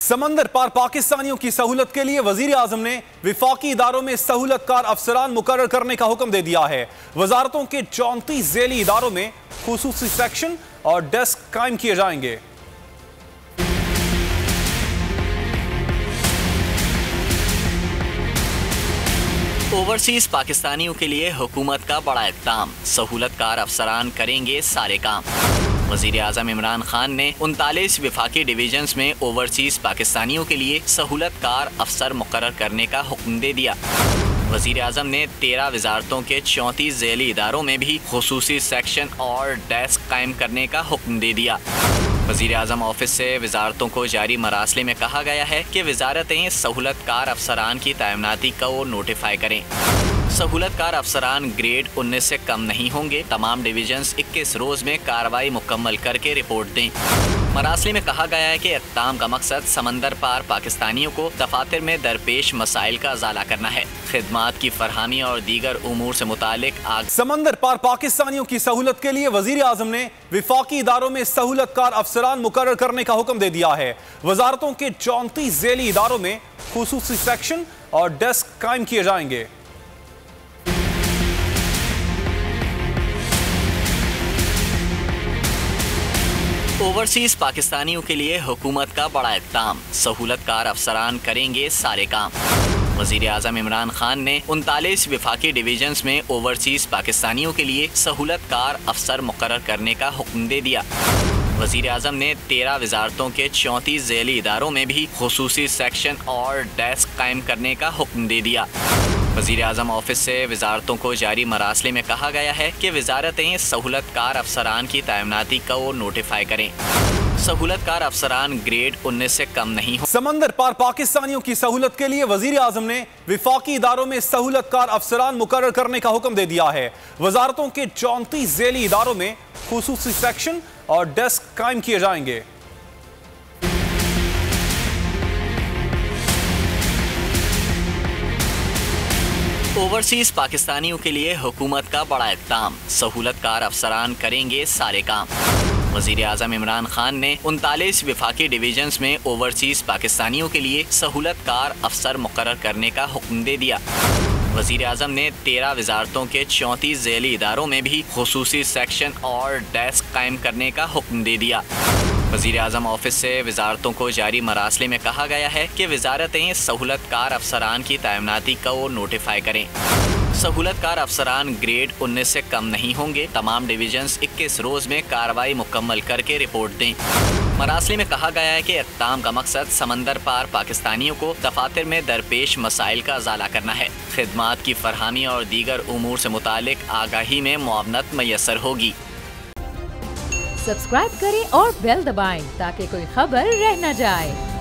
समंदर पार पाकिस्तानियों की सहूलत के लिए वजीर आजम ने विफाकी इदारों में सहूलतकार अफसरान मुकर्रर करने का हुक्म दे दिया है। वजारतों के 34 ज़ेली इदारों में खुसूसी सेक्शन और डेस्क कायम किए जाएंगे। ओवरसीज पाकिस्तानियों के लिए हुकूमत का बड़ा इक़दाम, सहूलतकार अफसरान करेंगे सारे काम। वज़ीर आज़म इमरान खान ने 39 विफाकी डिवीजन्स में ओवरसीज पाकिस्तानियों के लिए सहूलतकार अफसर मुकर्रर करने का हुक्म दे दिया। वज़ीर आज़म ने 13 वजारतों के 34 ज़ेली इदारों में भी खुसूसी सेक्शन और डेस्क कायम करने का हुक्म दे दिया। वज़ीर आज़म ऑफिस से वजारतों को जारी मरासले में कहा गया है कि वजारतें सहूलतकार अफसरान की तैनाती को नोटिफाई करें। सहूलतकार अफसरान ग्रेड 19 से कम नहीं होंगे। तमाम डिवीजन्स 21 रोज में कार्रवाई मुकम्मल करके रिपोर्ट दें। मरासले में कहा गया है कि इक़दाम का मकसद समंदर पार पाकिस्तानियों को दफातर में दरपेश मसाइल का अजाला करना है, खिदमात की फरहमी और दीगर उमूर से मुतालिक समंदर पार पाकिस्तानियों की सहूलत के लिए वजीर आजम ने विफाकी इदारों में सहूलतकार अफसरान मुकर्रर करने का हुक्म दे दिया है। वजारतों के 34 ज़ेली इदारों में खुसूसी सेक्शन और डेस्क कायम किए जाएंगे। ओवरसीज पाकिस्तानियों के लिए हुकूमत का बड़ा इक़दाम, सहूलतकार अफसरान करेंगे सारे काम। वज़ीर आज़म इमरान खान ने 39 विफाकी डिवीजन्स में ओवरसीज पाकिस्तानियों के लिए सहूलतकार अफसर मुकर्रर करने का हुक्म दे दिया। वज़ीर आज़म ने 13 वजारतों के 34 ज़ेली इदारों में भी खुसूसी सेक्शन और डेस्क कायम करने का हुक्म दे दिया। वज़ीर आज़म ऑफिस से वजारतों को जारी मरासले में कहा गया है कि वजारतें सहूलतकार अफसरान की तैनाती को नोटिफाई करें। सहूलतकार अफसरान ग्रेड 19 से कम नहीं हो। समंदर पार पाकिस्तानियों की सहूलत के लिए वजीर आजम ने विफाकी इदारों में सहूलतकार अफसरान मुकर्रर करने का हुक्म दे दिया है। वजारतों के 34 ज़ेली इदारों में खुसूसी सेक्शन और डेस्क कायम किए जाएंगे। ओवरसीज पाकिस्तानियों के लिए हुकूमत का बड़ा इक़दाम, सहूलतकार अफसरान करेंगे सारे काम। वज़ीर आज़म इमरान खान ने 39 विफाकी डिवीजन्स में ओवरसीज पाकिस्तानियों के लिए सहूलतकार अफसर मुकर्रर करने का हुक्म दे दिया। वज़ीर आज़म ने 13 वजारतों के 34 ज़ेली इदारों में भी खुसूसी सेक्शन और डेस्क कायम करने का हुक्म दे दिया। वज़ीर आज़म ऑफिस से वजारतों को जारी मरासले में कहा गया है कि वजारतें सहूलतकार अफसरान की तैनाती को नोटिफाई करें। सहूलतकार अफसरान ग्रेड 19 से कम नहीं होंगे। तमाम डिवीजन्स 21 रोज में कार्रवाई मुकम्मल करके रिपोर्ट दें। मरासले में कहा गया है कि इक़दाम का मकसद समंदर पार पाकिस्तानियों को दफातर में दरपेश मसाइल का अजाला करना है, खिदमात की फरहमी और दीगर उमूर से मुतालिक आगाही में मुआवनत मैसर होगी। सब्सक्राइब करें और बेल दबाएं ताकि कोई खबर रह न जाए।